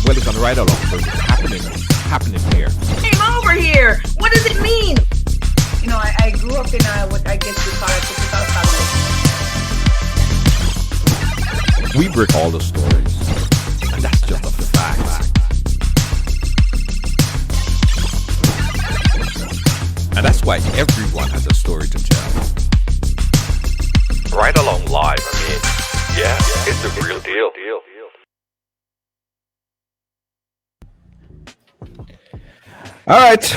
Well, it's on the ride along, so it's happening here. Came over here. What does it mean? You know, I grew up in what I guess you call a typical family. We break all the stories, and that's just a fact. And that's why everyone has a story to tell. Right Along Live, I mean, yeah, it's the real deal. All right.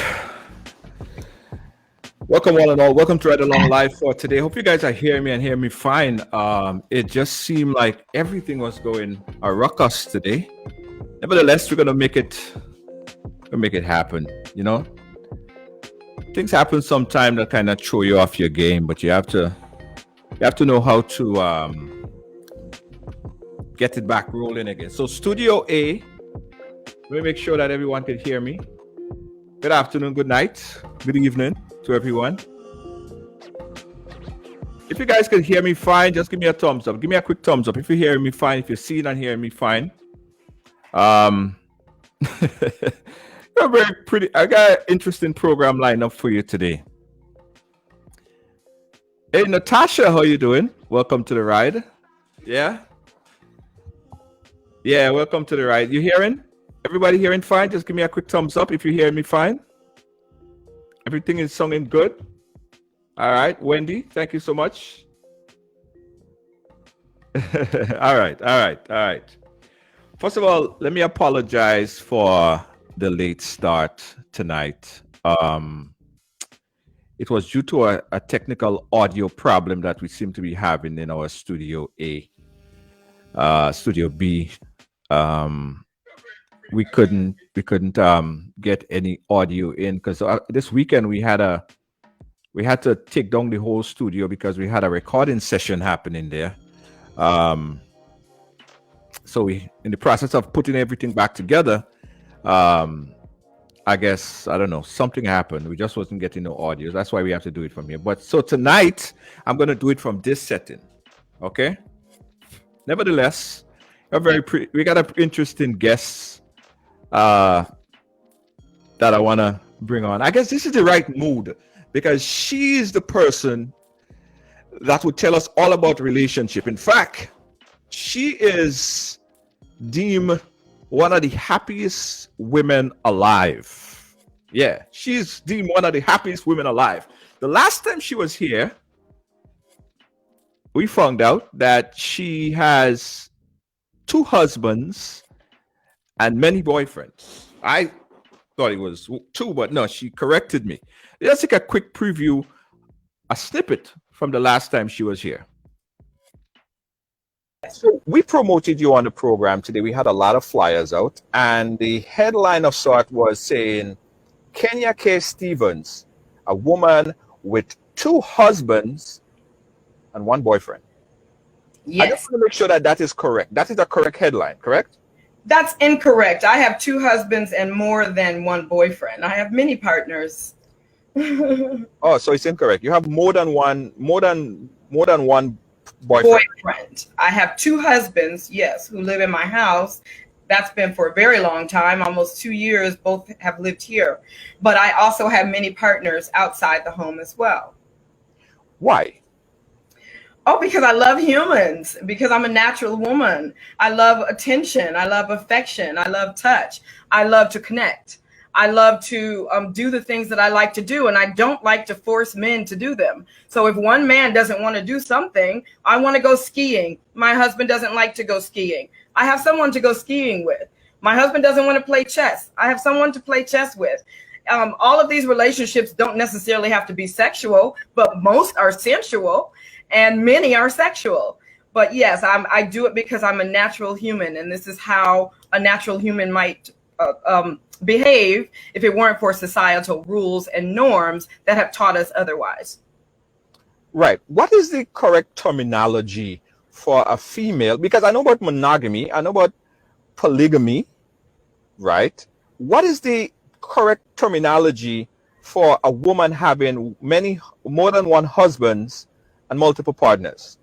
Welcome one and all. Welcome to Ride Along Live for today. Hope you guys are hearing me and hearing me fine. It just seemed like everything was going a ruckus today. Nevertheless, we're gonna make it happen. You know, things happen sometime that kind of throw you off your game, but you have to know how to get it back rolling again. So Studio A, let me make sure that everyone can hear me. Good afternoon, good night, good evening to everyone. If you guys can hear me fine, just give me a thumbs up. Give me a quick thumbs up if you're hearing me fine, if you're seeing and hearing me fine. I got an interesting program lined up for you today. Hey, Natasha, how you doing? Welcome to the ride. Yeah, welcome to the ride. You hearing? Everybody hearing fine? Just give me a quick thumbs up if you hear me fine. Everything is sounding good. All right, Wendy, thank you so much. All right. First of all, let me apologize for the late start tonight. It was due to a technical audio problem that we seem to be having in our Studio A. Studio B. We couldn't get any audio in because this weekend we had to take down the whole studio because we had a recording session happening there. So we, in the process of putting everything back together, I guess, I don't know, something happened. We just wasn't getting no audio. That's why we have to do it from here. But so tonight I'm going to do it from this setting. Okay. Nevertheless, we got an interesting guest that I want to bring on. I guess this is the right mood because she's the person that would tell us all about relationship. In fact, she is deemed one of the happiest women alive. Yeah, she's deemed one of the happiest women alive. The last time she was here, we found out that she has 2 husbands and many boyfriends. I thought it was 2, but no, she corrected me. Let's take a quick preview, a snippet from the last time she was here. So we promoted you on the program today. We had a lot of flyers out, and the headline of sort was saying, Kenya K. Stevens, a woman with 2 husbands and 1 boyfriend. Yes. I just want to make sure that is correct. That is a correct headline, correct? That's incorrect. I have 2 husbands and more than 1 boyfriend. I have many partners. Oh, so it's incorrect. You have more than one boyfriend. I have two husbands, yes, who live in my house. That's been for a very long time, almost 2 years. Both have lived here. But I also have many partners outside the home as well. Why? Oh, because I love humans, because I'm a natural woman. I love attention. I love affection. I love touch. I love to connect. I love to do the things that I like to do, and I don't like to force men to do them. So if one man doesn't want to do something, I want to go skiing. My husband doesn't like to go skiing. I have someone to go skiing with. My husband doesn't want to play chess. I have someone to play chess with. All of these relationships don't necessarily have to be sexual, but most are sensual and many are sexual. But yes, I do it because I'm a natural human, and this is how a natural human might behave if it weren't for societal rules and norms that have taught us otherwise. Right. What is the correct terminology for a female? Because I know about monogamy, I know about polygamy, right? What is the correct terminology for a woman having more than one husbands and multiple partners?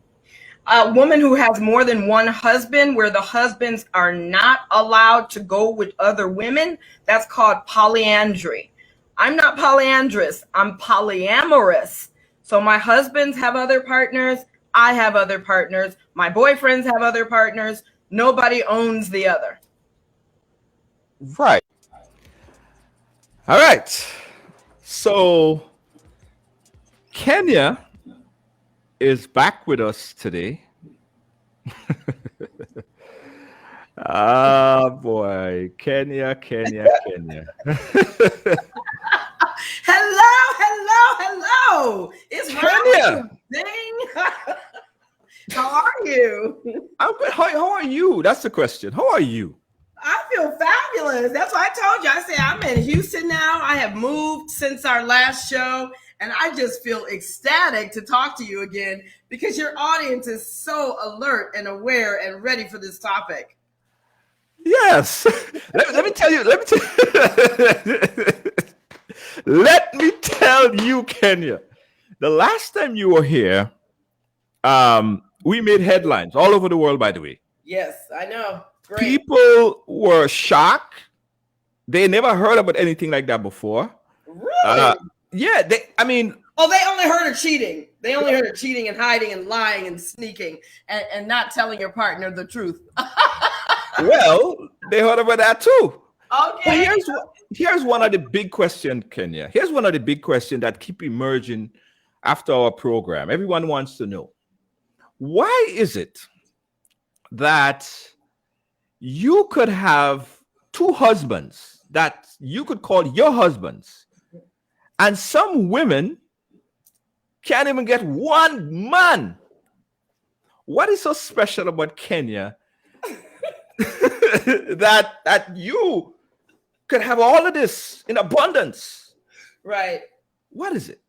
A woman who has more than one husband, where the husbands are not allowed to go with other women, that's called polyandry. I'm not polyandrous, I'm polyamorous. So my husbands have other partners, I have other partners, my boyfriends have other partners, nobody owns the other. Right. All right. So Kenya is back with us today. Ah, boy. Kenya. Hello. It's Kenya. How are you? I'm good. How are you? That's the question. How are you? I feel fabulous. That's what I told you. I said I'm in Houston now. I have moved since our last show, and I just feel ecstatic to talk to you again because your audience is so alert and aware and ready for this topic. Yes. Let me tell you. Let me tell you, Kenya. The last time you were here, we made headlines all over the world, by the way. Yes, I know. Great. People were shocked. They never heard about anything like that before. Really? Yeah. They only heard of cheating. They only heard of cheating and hiding and lying and sneaking and not telling your partner the truth. Well, they heard about that too. Okay. But here's one of the big questions, Kenya. Here's one of the big questions that keep emerging after our program. Everyone wants to know, why is it that you could have two husbands that you could call your husbands, and some women can't even get one man? What is so special about Kenya that you could have all of this in abundance? Right. What is it?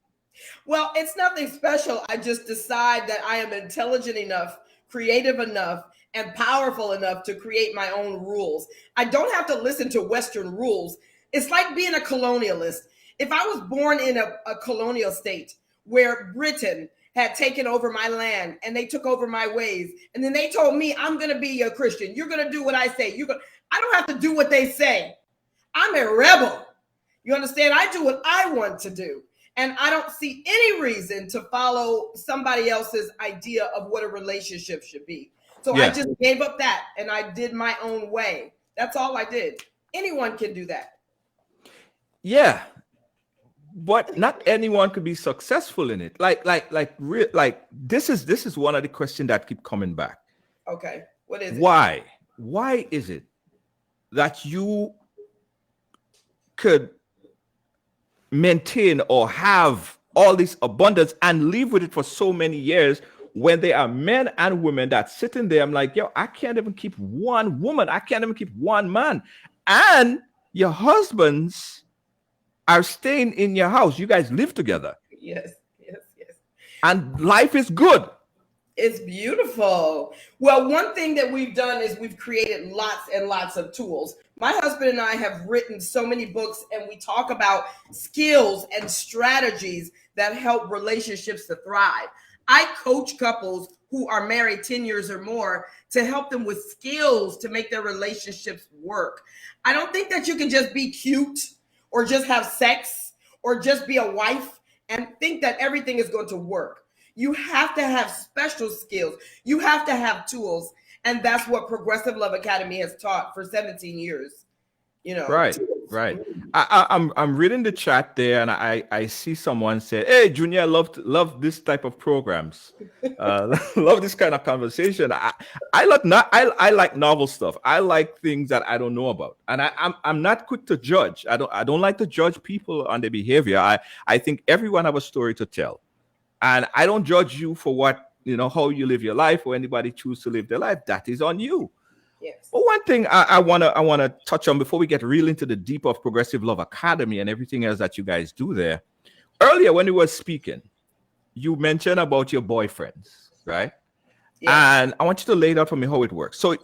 Well, it's nothing special. I just decide that I am intelligent enough, creative enough, and powerful enough to create my own rules. I don't have to listen to Western rules. It's like being a colonialist. If I was born in a colonial state where Britain had taken over my land and they took over my ways, and then they told me, I'm going to be a Christian. You're going to do what I say. I don't have to do what they say. I'm a rebel. You understand? I do what I want to do. And I don't see any reason to follow somebody else's idea of what a relationship should be. So I just gave up that and I did my own way. That's all I did. Anyone can do that. Yeah. But not anyone could be successful in it. This is one of the questions that keep coming back. Okay. What is it? Why? Why is it that you could maintain or have all this abundance and live with it for so many years, when there are men and women that sitting there, I'm like, yo, I can't even keep one woman. I can't even keep one man. And your husbands are staying in your house. You guys live together. Yes. And life is good. It's beautiful. Well, one thing that we've done is we've created lots and lots of tools. My husband and I have written so many books, and we talk about skills and strategies that help relationships to thrive. I coach couples who are married 10 years or more to help them with skills to make their relationships work. I don't think that you can just be cute or just have sex or just be a wife and think that everything is going to work. You have to have special skills. You have to have tools. And that's what Progressive Love Academy has taught for 17 years. You know, right. I'm reading the chat there, and I see someone say, "Hey, Junior, love this type of programs. Love this kind of conversation." I like novel stuff. I like things that I don't know about, and I'm not quick to judge. I don't like to judge people on their behavior. I think everyone have a story to tell, and I don't judge you for how you live your life, or anybody choose to live their life. That is on you. Yes. But one thing I wanna touch on before we get real into the deep of Progressive Love Academy and everything else that you guys do there. Earlier when you were speaking, you mentioned about your boyfriends, right? Yeah. And I want you to lay it out for me how it works. So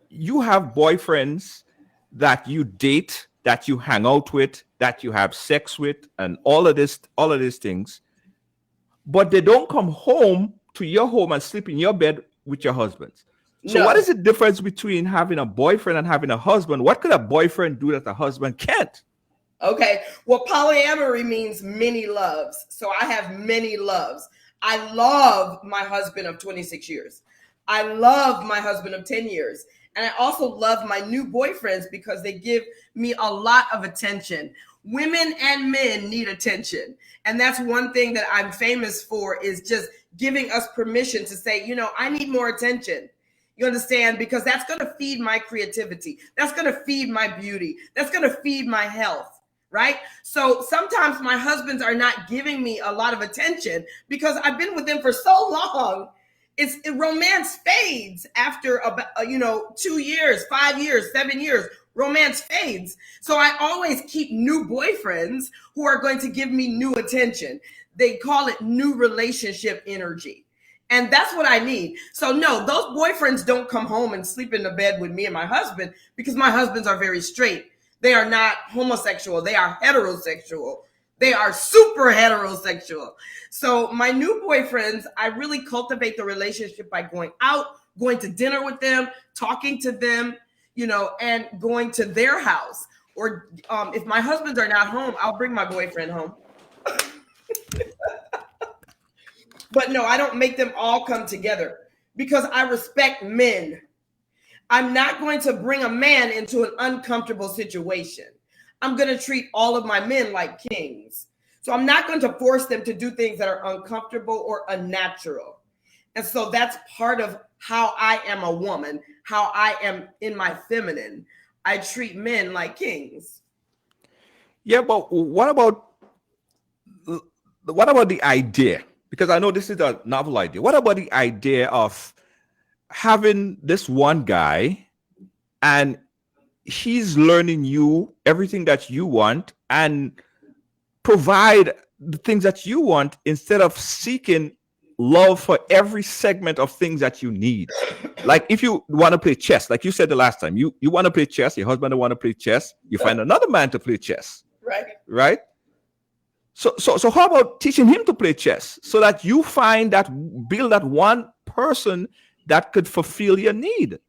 you have boyfriends that you date, that you hang out with, that you have sex with, and all of these things, but they don't come home to your home and sleep in your bed with your husbands. So what is the difference between having a boyfriend and having a husband? What could a boyfriend do that a husband can't? Okay. Well, polyamory means many loves. So I have many loves. I love my husband of 26 years. I love my husband of 10 years. And I also love my new boyfriends because they give me a lot of attention. Women and men need attention. And that's one thing that I'm famous for, is just giving us permission to say, I need more attention. You understand? Because that's going to feed my creativity. That's going to feed my beauty. That's going to feed my health, right? So sometimes my husbands are not giving me a lot of attention because I've been with them for so long. Romance fades after about 2 years, 5 years, 7 years. Romance fades. So I always keep new boyfriends who are going to give me new attention. They call it new relationship energy. And that's what I need. So no, those boyfriends don't come home and sleep in the bed with me and my husband because my husbands are very straight. They are not homosexual. They are heterosexual. They are super heterosexual. So my new boyfriends, I really cultivate the relationship by going out, going to dinner with them, talking to them, and going to their house. Or if my husbands are not home, I'll bring my boyfriend home. But no, I don't make them all come together because I respect men. I'm not going to bring a man into an uncomfortable situation. I'm going to treat all of my men like kings. So I'm not going to force them to do things that are uncomfortable or unnatural. And so that's part of how I am a woman, how I am in my feminine. I treat men like kings. Yeah, but what about the idea? Because I know this is a novel idea. What about the idea of having this one guy and he's learning you everything that you want and provide the things that you want instead of seeking love for every segment of things that you need? Like if you want to play chess, like you said the last time, you want to play chess, your husband don't want to play chess, you find another man to play chess. Right? So how about teaching him to play chess so that you build that one person that could fulfill your need?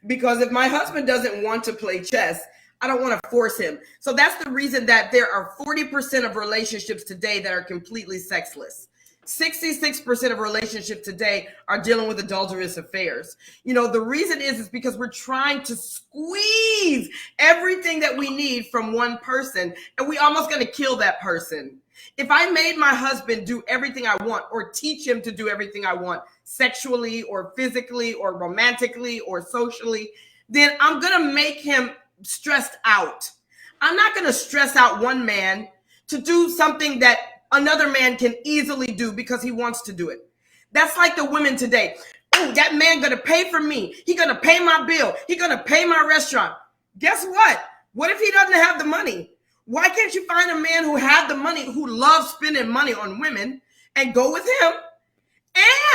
Because if my husband doesn't want to play chess, I don't want to force him. So that's the reason that there are 40% of relationships today that are completely sexless. 66% of relationships today are dealing with adulterous affairs. The reason is because we're trying to squeeze everything that we need from one person, and we almost going to kill that person. If I made my husband do everything I want or teach him to do everything I want sexually or physically or romantically or socially, then I'm going to make him stressed out. I'm not going to stress out one man to do something that another man can easily do because he wants to do it. That's like the women today. Oh, that man going to pay for me. He going to pay my bill. He going to pay my restaurant. Guess what? What if he doesn't have the money? Why can't you find a man who had the money, who loves spending money on women, and go with him?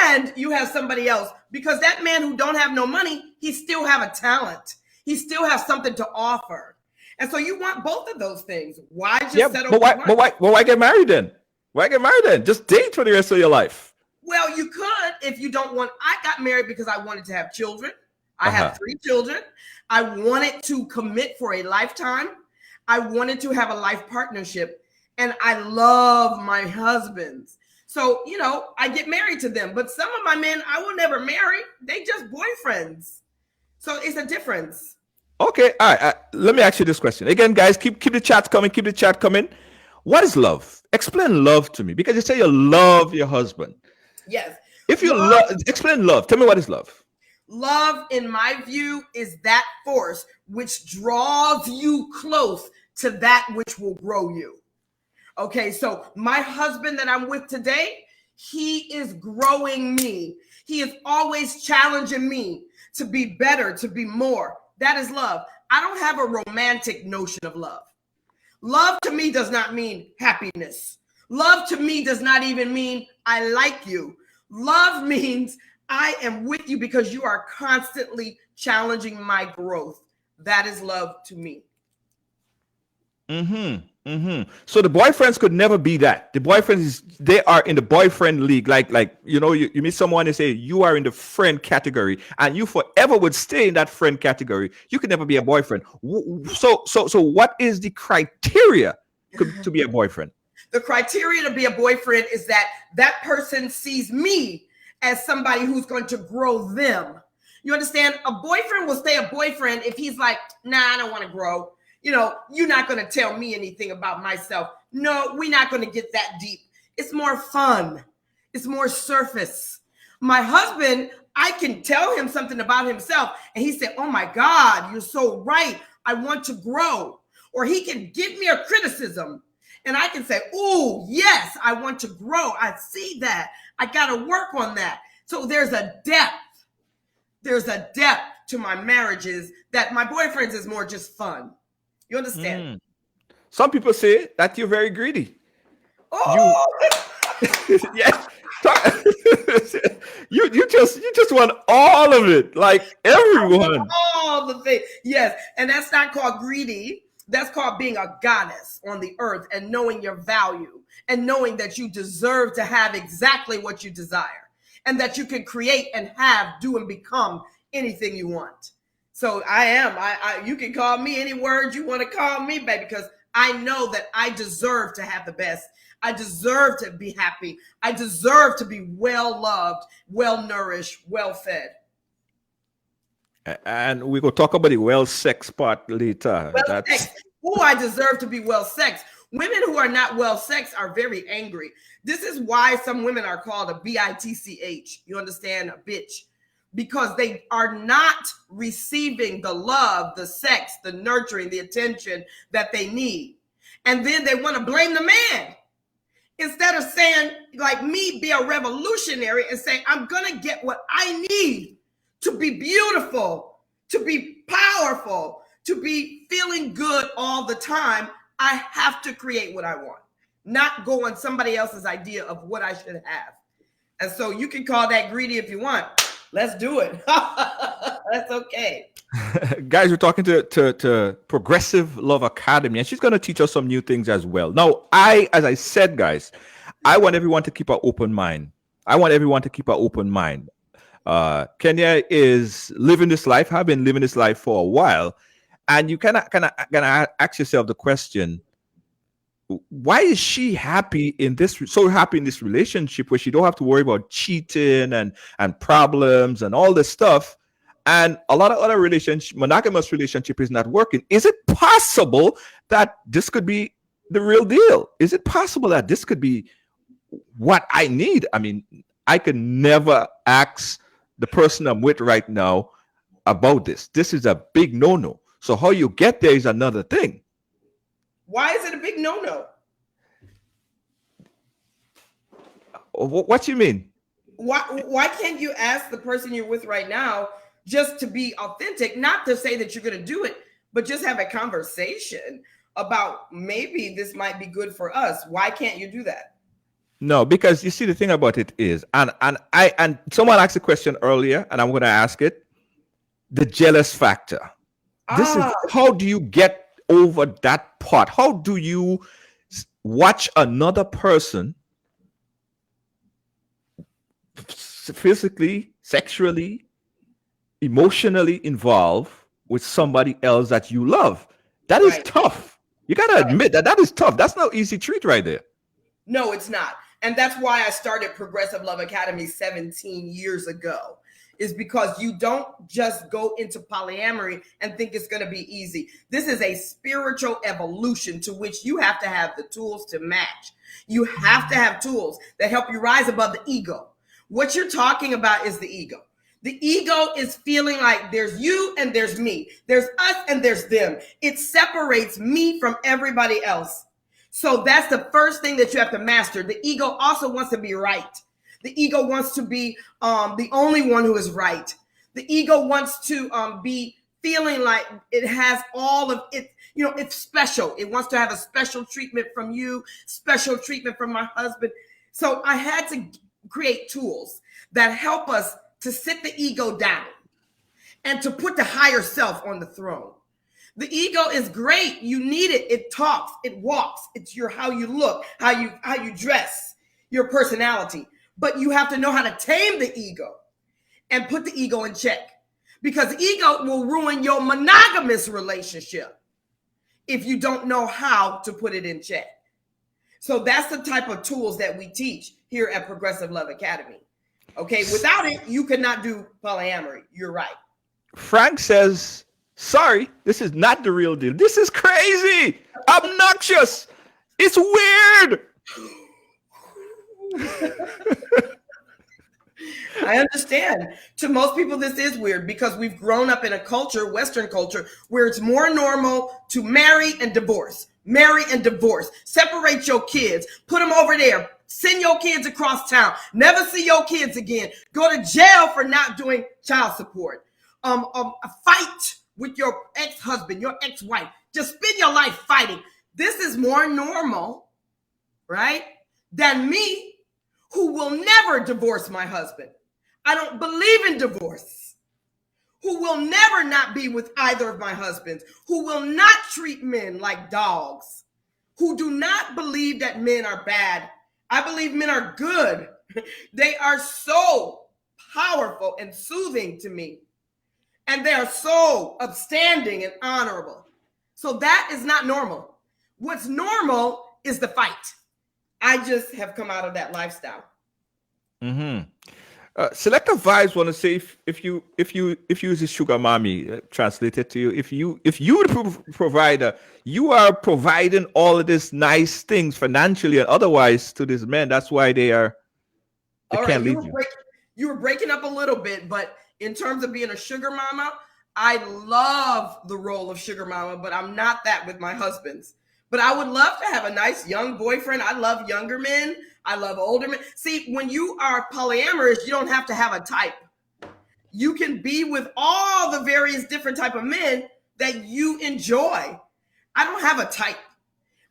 And you have somebody else, because that man who don't have no money, he still have a talent. He still has something to offer. And so you want both of those things. Why just settle for one? But why get married then? Why get married then? Just date for the rest of your life. Well, you could if you don't want. I got married because I wanted to have children. I have 3 children. I wanted to commit for a lifetime. I wanted to have a life partnership, and I love my husbands. So, I get married to them. But some of my men I will never marry. They just boyfriends. So it's a difference. Okay, all right. Let me ask you this question again, guys. Keep the chat coming. Keep the chat coming. What is love? Explain love to me, because you say you love your husband. Yes. If you explain love. Tell me, what is love? Love, in my view, is that force which draws you close to that which will grow you. Okay, so my husband that I'm with today, he is growing me. He is always challenging me to be better, to be more. That is love. I don't have a romantic notion of love. Love to me does not mean happiness. Love to me does not even mean I like you. Love means I am with you because you are constantly challenging my growth. That is love to me. So the boyfriends could never be that. The boyfriends, they are in the boyfriend league. Like you meet someone and say you are in the friend category, and you forever would stay in that friend category. You could never be a boyfriend. So what is the criteria to be a boyfriend? The criteria to be a boyfriend is that person sees me as somebody who's going to grow them. You understand? A boyfriend will stay a boyfriend if he's like, nah, I don't want to grow. You're not going to tell me anything about myself. No, we're not going to get that deep. It's more fun. It's more surface. My husband, I can tell him something about himself, and he said, oh my God, you're so right. I want to grow. Or he can give me a criticism, and I can say, oh, yes, I want to grow. I see that. I got to work on that. So there's a depth. There's a depth to my marriages that my boyfriends is more just fun. You understand? Some people say that you're very greedy. Oh, Yeah. you just want all of it, like everyone. all the things. Yes, and that's not called greedy. That's called being a goddess on the earth and knowing your value and knowing that you deserve to have exactly what you desire and that you can create and have, do, and become anything you want. So you can call me any word you want to call me, baby, because I know that I deserve to have the best. I deserve to be happy. I deserve to be well loved, well nourished, well fed. And we will talk about the well sex part later. Well sexed. Oh, I deserve to be well sexed. Women who are not well sexed are very angry. This is why some women are called a bitch. You understand? A bitch. Because they are not receiving the love, the sex, the nurturing, the attention that they need. And then they want to blame the man. Instead of saying, like me, be a revolutionary and say, I'm going to get what I need to be beautiful, to be powerful, to be feeling good all the time. I have to create what I want, not go on somebody else's idea of what I should have. And so you can call that greedy if you want. Let's do it. That's okay. Guys, we're talking to Progressive Love Academy, and she's going to teach us some new things as well. Now, as I said, guys, I want everyone to keep an open mind. Kenya is living this life, have been living this life for a while, and you kind of ask yourself the question, why is she so happy in this relationship where she don't have to worry about cheating and problems and all this stuff, and a lot of other monogamous relationship is not working? Is it possible that this could be the real deal? Is it possible that this could be what I need? I mean, I can never ask the person I'm with right now about this. This is a big no-no. So how you get there is another thing. Why is it a big no-no? What you mean? Why can't you ask the person you're with right now just to be authentic, not to say that you're going to do it, but just have a conversation about maybe this might be good for us? Why can't you do that? No, because you see, the thing about it is, and someone asked a question earlier, and I'm going to ask it: the jealous factor. This is how do you get over that part? How do you watch another person physically, sexually, emotionally involved with somebody else that you love. That is Right. tough. You got to admit that is tough. That's no easy treat right there. No, it's not. And that's why I started Progressive Love Academy 17 years ago, is because you don't just go into polyamory and think it's going to be easy. This is a spiritual evolution to which you have to have the tools to match. You have to have tools that help you rise above the ego. What you're talking about is the ego. The ego is feeling like there's you and there's me. There's us and there's them. It separates me from everybody else. So that's the first thing that you have to master. The ego also wants to be right. The ego wants to be the only one who is right. The ego wants to be feeling like it has all of it. You know, it's special. It wants to have a special treatment from you, special treatment from my husband. So I had to create tools that help us to sit the ego down and to put the higher self on the throne. The ego is great. You need it. It talks, it walks. It's your how you look, how you dress, your personality. But you have to know how to tame the ego and put the ego in check, because ego will ruin your monogamous relationship if you don't know how to put it in check. So that's the type of tools that we teach here at Progressive Love Academy. Okay, without it, you cannot do polyamory. You're right. Frank says, sorry, this is not the real deal. This is crazy, obnoxious. It's weird. I understand. To most people, this is weird because we've grown up in a culture, Western culture, where it's more normal to marry and divorce. Marry and divorce. Separate your kids. Put them over there. Send your kids across town. Never see your kids again. Go to jail for not doing child support. Fight with your ex-husband, your ex-wife. Just spend your life fighting. This is more normal, right, than me, who will never divorce my husband. I don't believe in divorce. Who will never not be with either of my husbands. Who will not treat men like dogs. Who do not believe that men are bad. I believe men are good. They are so powerful and soothing to me. And they are so upstanding and honorable. So that is not normal. What's normal is the fight. I just have come out of that lifestyle. Mm-hmm. Selective Vibes want to say if you use a sugar mommy, translated to you, if you the provider, you are providing all of these nice things financially and otherwise to these men. That's why they can't leave you. You were breaking up a little bit, but in terms of being a sugar mama, I love the role of sugar mama, but I'm not that with my husbands. But I would love to have a nice young boyfriend. I love younger men. I love older men. See, when you are polyamorous, you don't have to have a type. You can be with all the various different type of men that you enjoy. I don't have a type,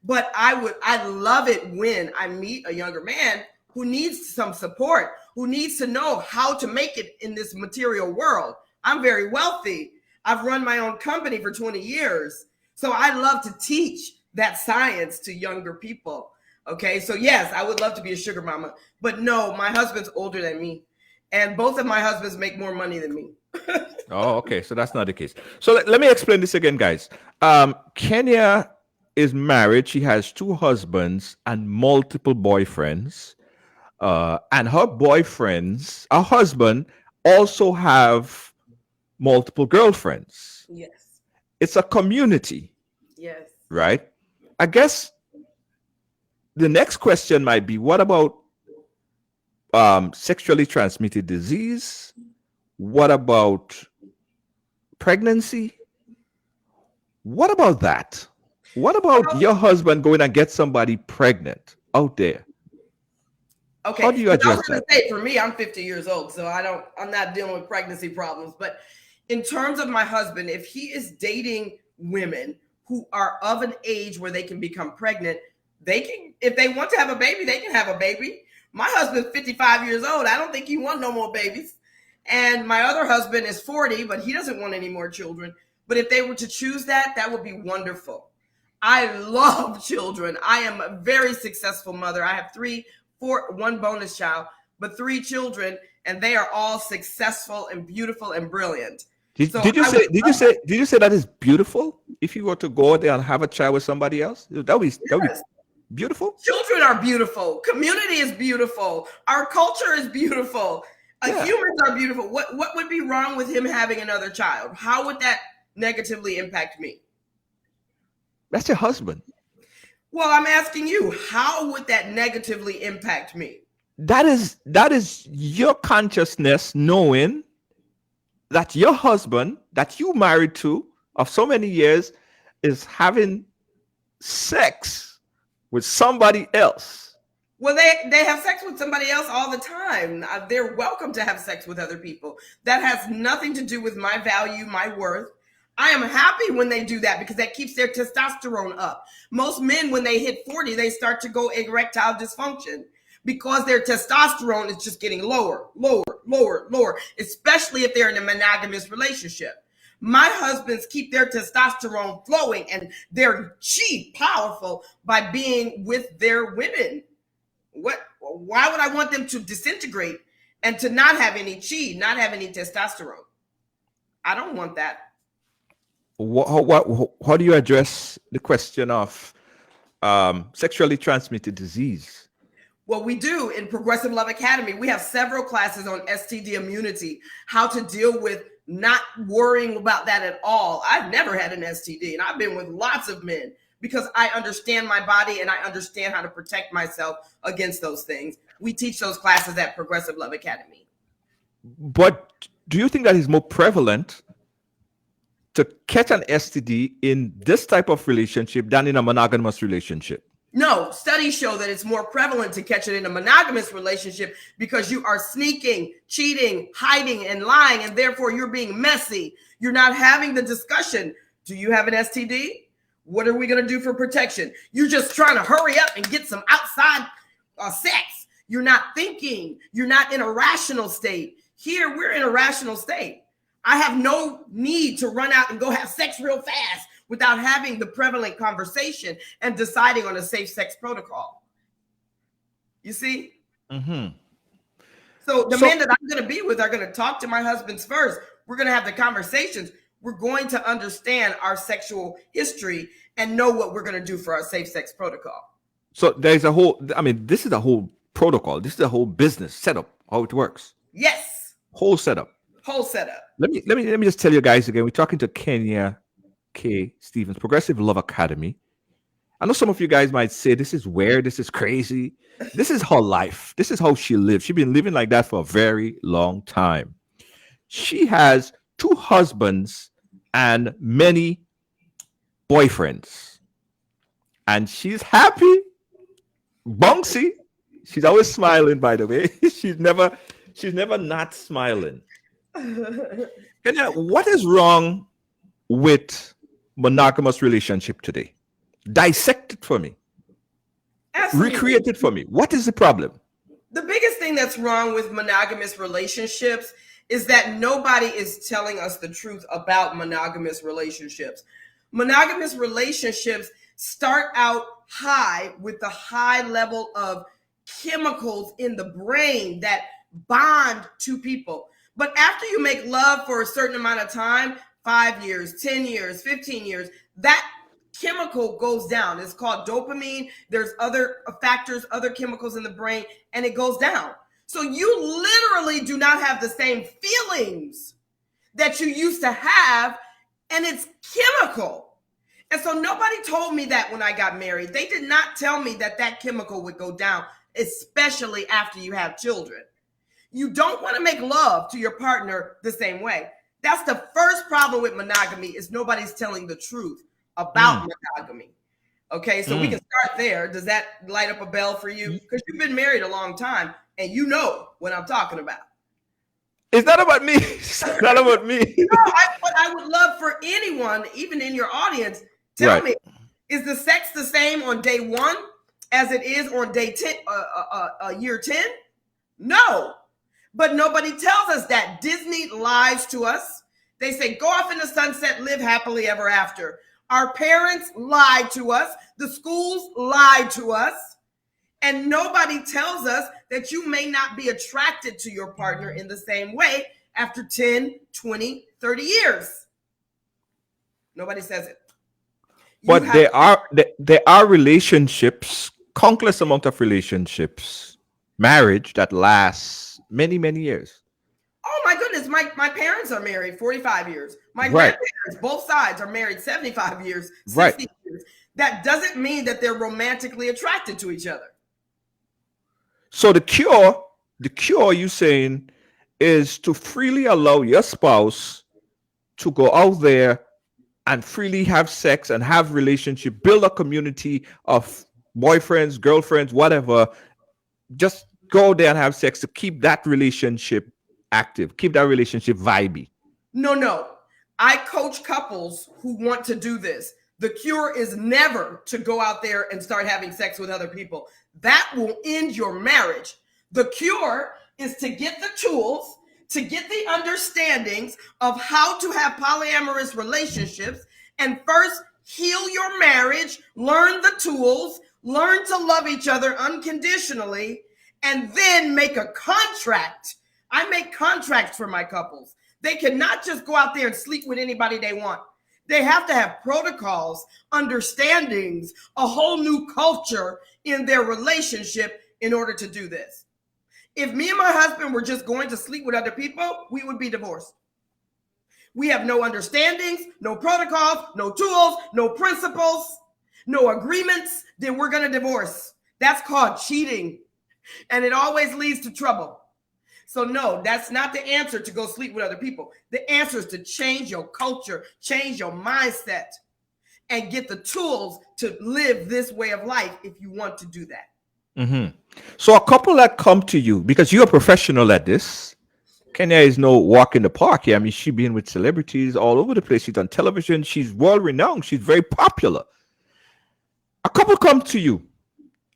but I love it when I meet a younger man who needs some support, who needs to know how to make it in this material world. I'm very wealthy. I've run my own company for 20 years. So I love to teach that science to younger people. Okay, so yes, I would love to be a sugar mama, but no, my husband's older than me, and both of my husbands make more money than me. Oh, okay, so that's not the case. So let me explain this again, guys. Kenya is married. She has 2 husbands and multiple boyfriends, and her husband, also have multiple girlfriends. Yes. It's a community. Yes. Right? I guess the next question might be, what about sexually transmitted disease? What about pregnancy? What about that? What about your husband going and get somebody pregnant out there? Okay. How do you address I was going that? to say, for me, I'm 50 years old, so I'm not dealing with pregnancy problems. But in terms of my husband, if he is dating women who are of an age where they can become pregnant, they can, if they want to have a baby, they can have a baby. My husband's 55 years old. I don't think he wants no more babies. And my other husband is 40, but he doesn't want any more children. But if they were to choose that, that would be wonderful. I love children. I am a very successful mother. I have 1 bonus child, but 3 children, and they are all successful and beautiful and brilliant. Did So you I say? would Did you love say? Did you say that is beautiful? If you were to go out there and have a child with somebody else, that would be Yes. beautiful. Children are beautiful. Community is beautiful. Our culture is beautiful. Yeah. Humans are beautiful. What would be wrong with him having another child? How would that negatively impact me? That's your husband. Well, I'm asking you, how would that negatively impact me? That is your consciousness knowing that your husband that you married to of so many years is having sex with somebody else. Well, they have sex with somebody else all the time. They're welcome to have sex with other people. That has nothing to do with my value, my worth. I am happy when they do that because that keeps their testosterone up. Most men, when they hit 40, they start to go erectile dysfunction because their testosterone is just getting lower, especially if they're in a monogamous relationship. My husbands keep their testosterone flowing and they're powerful by being with their women. Why would I want them to disintegrate and to not have any chi, not have any testosterone? I don't want that. How do you address the question of sexually transmitted disease? Well, we do in Progressive Love Academy. We have several classes on STD immunity, how to deal with not worrying about that at all. I've never had an STD, and I've been with lots of men because I understand my body and I understand how to protect myself against those things. We teach those classes at Progressive Love Academy. But do you think that is more prevalent to catch an STD in this type of relationship than in a monogamous relationship? No, studies show that it's more prevalent to catch it in a monogamous relationship because you are sneaking, cheating, hiding, and lying, and therefore you're being messy. You're not having the discussion. Do you have an STD? What are we going to do for protection? You're just trying to hurry up and get some outside sex. You're not thinking. You're not in a rational state. Here, we're in a rational state. I have no need to run out and go have sex real fast without having the prevalent conversation and deciding on a safe sex protocol. You see? Mm-hmm. So the men that I'm going to be with are going to talk to my husbands first. We're going to have the conversations. We're going to understand our sexual history and know what we're going to do for our safe sex protocol. So there's a whole, this is a whole protocol. This is a whole business setup, how it works. Yes. Whole setup. Let me just tell you guys again. We're talking to Kenya K. Stevens, Progressive Love Academy. I know some of you guys might say this is weird, this is crazy. This is her life. This is how she lives. She's been living like that for a very long time. She has 2 husbands and many boyfriends. And she's happy, bouncy. She's always smiling, by the way. She's never not smiling. Kenya, what is wrong with monogamous relationship today? Dissect it for me. Absolutely. Recreate it for me. What is the problem? The biggest thing that's wrong with monogamous relationships is that nobody is telling us the truth about monogamous relationships. Monogamous relationships start out high with the high level of chemicals in the brain that bond two people. But after you make love for a certain amount of time, 5 years, 10 years, 15 years, that chemical goes down. It's called dopamine. There's other factors, other chemicals in the brain, and it goes down. So you literally do not have the same feelings that you used to have, and it's chemical. And so nobody told me that when I got married. They did not tell me that that chemical would go down, especially after you have children. You don't want to make love to your partner the same way. That's the first problem with monogamy, is nobody's telling the truth about monogamy. Okay, so we can start there. Does that light up a bell for you? Because you've been married a long time and you know what I'm talking about. It's not about me. It's not about me. No, what I would love for anyone, even in your audience, tell me, is the sex the same on day 1 as it is on day 10, year 10? No. But nobody tells us that. Disney lies to us. They say, go off in the sunset, live happily ever after. Our parents lied to us. The schools lied to us. And nobody tells us that you may not be attracted to your partner in the same way after 10, 20, 30 years. Nobody says it. But there are relationships, countless amount of relationships, marriage that lasts many, many years. Oh my goodness, my parents are married 45 years. My Right. grandparents, both sides, are married 75 years, 60 Right. years. That doesn't mean that they're romantically attracted to each other. So the cure you saying is to freely allow your spouse to go out there and freely have sex and have relationship, build a community of boyfriends, girlfriends, whatever. Just go there and have sex to keep that relationship active, keep that relationship vibey. No. I coach couples who want to do this. The cure is never to go out there and start having sex with other people. That will end your marriage. The cure is to get the tools, to get the understandings of how to have polyamorous relationships, and first heal your marriage, learn the tools, learn to love each other unconditionally, and then make a contract. I make contracts for my couples. They cannot just go out there and sleep with anybody they want. They have to have protocols, understandings, a whole new culture in their relationship in order to do this. If me and my husband were just going to sleep with other people, we would be divorced. We have no understandings, no protocols, no tools, no principles, no agreements, then we're going to divorce. That's called cheating. And it always leads to trouble. So no, that's not the answer to go sleep with other people. The answer is to change your culture, change your mindset, and get the tools to live this way of life if you want to do that. Mm-hmm. So a couple that come to you, because you're a professional at this, Kenya is no walk in the park here. I mean, she's been with celebrities all over the place. She's on television. She's world-renowned. She's very popular. A couple come to you,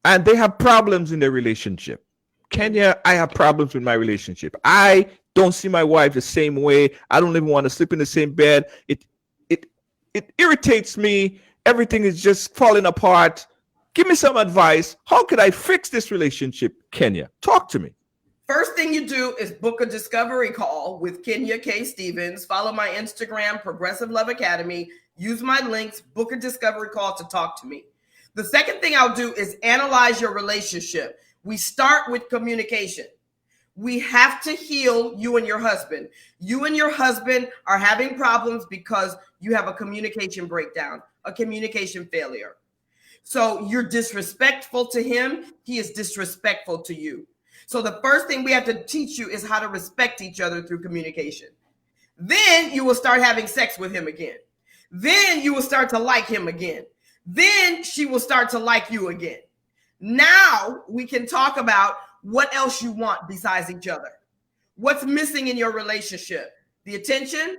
and they have problems in their relationship. Kenya, I have problems with my relationship. I don't see my wife the same way. I don't even want to sleep in the same bed. It irritates me. Everything is just falling apart. Give me some advice. How could I fix this relationship, Kenya? Talk to me. First thing you do is book a discovery call with Kenya K. Stevens. Follow my Instagram, Progressive Love Academy. Use my links. Book a discovery call to talk to me. The second thing I'll do is analyze your relationship. We start with communication. We have to heal you and your husband. You and your husband are having problems because you have a communication breakdown, a communication failure. So you're disrespectful to him. He is disrespectful to you. So the first thing we have to teach you is how to respect each other through communication. Then you will start having sex with him again. Then you will start to like him again. Then she will start to like you again. Now we can talk about what else you want besides each other. What's missing in your relationship? The attention?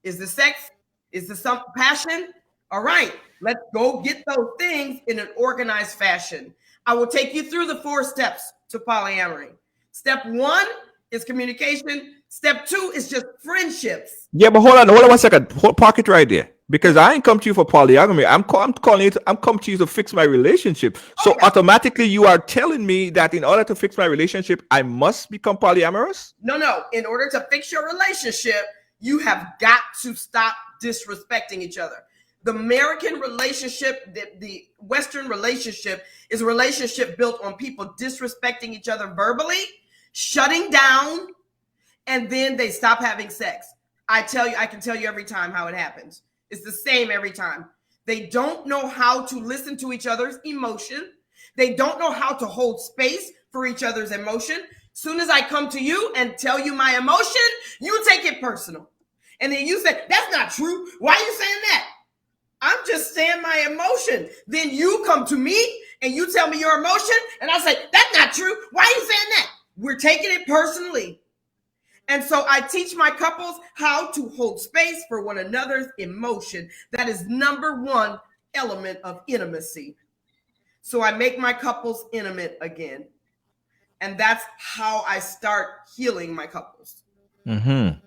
Is the sex? Is the some passion? All right, let's go get those things in an organized fashion. I will take you through the 4 steps to polyamory. Step 1 is communication. Step 2 is just friendships. Yeah, but hold on 1 second. Park it right there. Because I ain't come to you for polygamy. I'm calling you. I'm come to you to fix my relationship. So automatically, you are telling me that in order to fix my relationship, I must become polyamorous? No. In order to fix your relationship, you have got to stop disrespecting each other. The American relationship, the Western relationship, is a relationship built on people disrespecting each other verbally, shutting down, and then they stop having sex. I can tell you every time how it happens. It's the same every time. They don't know how to listen to each other's emotion. They don't know how to hold space for each other's emotion. Soon as I come to you and tell you my emotion, you take it personal. And then you say, that's not true. Why are you saying that? I'm just saying my emotion. Then you come to me and you tell me your emotion. And I say, that's not true. Why are you saying that? We're taking it personally. And so I teach my couples how to hold space for one another's emotion. That is number 1 element of intimacy. So I make my couples intimate again. And that's how I start healing my couples. Okay.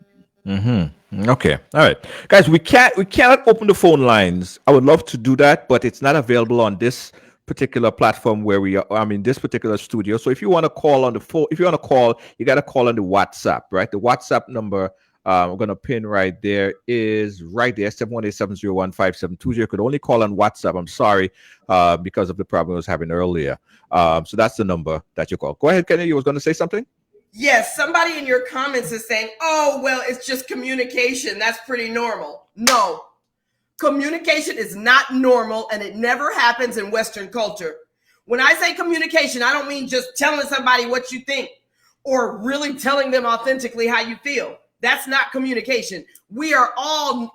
All right. Guys, we cannot open the phone lines. I would love to do that, but it's not available on this particular platform where we are. I mean, this particular studio. So if you want to call on the phone, if you want to call, you got to call on the WhatsApp, right? The WhatsApp number I'm going to pin right there is right there, 718-701-5720. You could only call on WhatsApp. I'm sorry, because of the problem I was having earlier. So that's the number that you call. Go ahead, Kenny. You was going to say something? Yes, somebody in your comments is saying, oh, well, it's just communication. That's pretty normal. No, communication is not normal, and it never happens in Western culture. When I say communication, I don't mean just telling somebody what you think or really telling them authentically how you feel. That's not communication. We all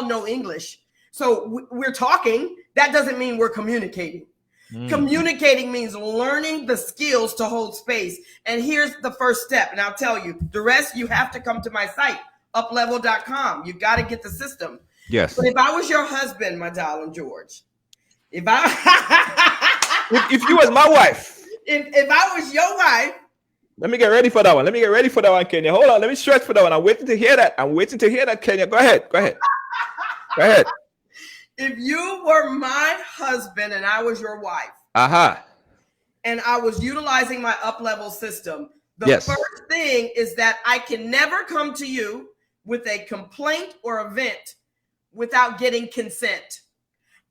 know English. So we're talking. That doesn't mean we're communicating. Communicating means learning the skills to hold space. And here's the first step. And I'll tell you, the rest, you have to come to my site, uplevel.com. You got to get the system. Yes. But if I was your husband, my darling George, if you was my wife, if I was your wife, let me get ready for that one. Kenya. Hold on. Let me stretch for that one. I'm waiting to hear that. Kenya. Go ahead. If you were my husband and I was your wife, and I was utilizing my up-level system, the first thing is that I can never come to you with a complaint or event without getting consent.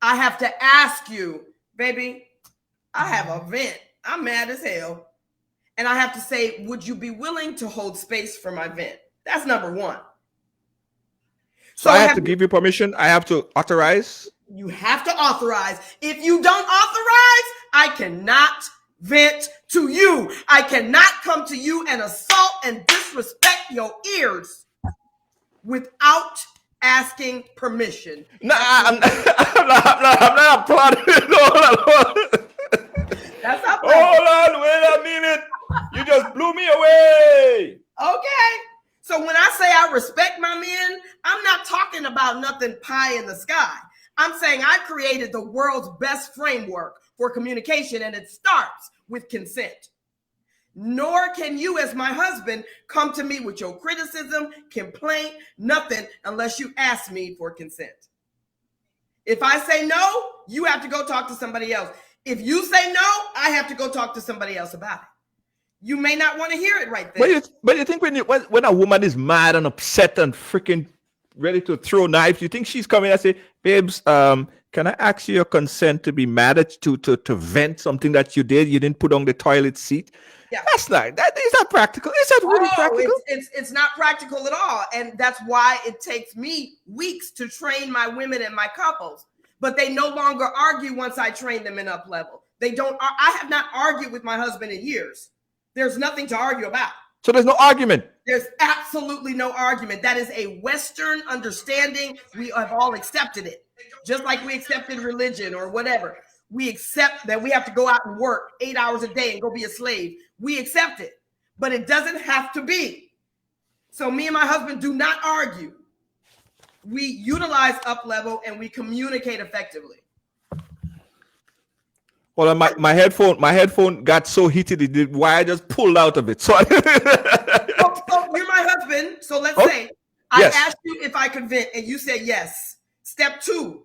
I have to ask you, baby, I have a vent. I'm mad as hell. And I have to say, would you be willing to hold space for my vent? That's number one. So I have to give you permission. I have to authorize. You have to authorize. If you don't authorize, I cannot vent to you. I cannot come to you and assault and disrespect your ears without asking permission. No, I'm not applauding. That's not Hold on, wait a minute. You just blew me away. Okay. So when I say I respect my men, I'm not talking about nothing pie in the sky. I'm saying I created the world's best framework for communication, and it starts with consent. Nor can you, as my husband, come to me with your criticism, complaint, nothing, unless you ask me for consent. If I say no, you have to go talk to somebody else. If you say no, I have to go talk to somebody else about it. You may not want to hear it right there. But you think when a woman is mad and upset and freaking ready to throw knives, you think she's coming and say, babes, can I ask you your consent to be mad at to vent something that you did? You didn't put on the toilet seat. Yeah. That's not that. Is that practical? Is that really practical? It's not practical at all. And that's why it takes me weeks to train my women and my couples. But they no longer argue once I train them in up level. I have not argued with my husband in years. There's nothing to argue about. So there's no argument. There's absolutely no argument. That is a Western understanding. We have all accepted it. Just like we accepted religion or whatever. We accept that we have to go out and work 8 hours a day and go be a slave. We accept it. But it doesn't have to be. So me and my husband do not argue. We utilize up level and we communicate effectively. Well, my headphone got so heated, the wire just pulled out of it. So, so you're my husband. So let's say I asked you if I could vent, and you said yes. Step two.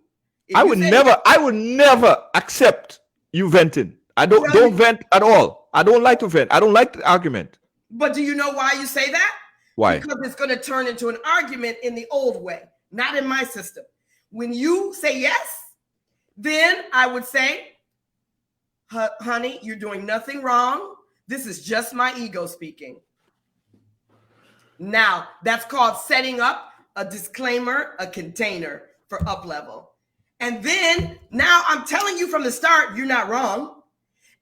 I would never accept you venting. I don't vent at all. I don't like to vent. I don't like the argument. But do you know why you say that? Why? Because it's going to turn into an argument in the old way, not in my system. When you say yes, then I would say, honey, you're doing nothing wrong. This is just my ego speaking. Now, that's called setting up a disclaimer, a container for up level. And then now I'm telling you from the start, you're not wrong.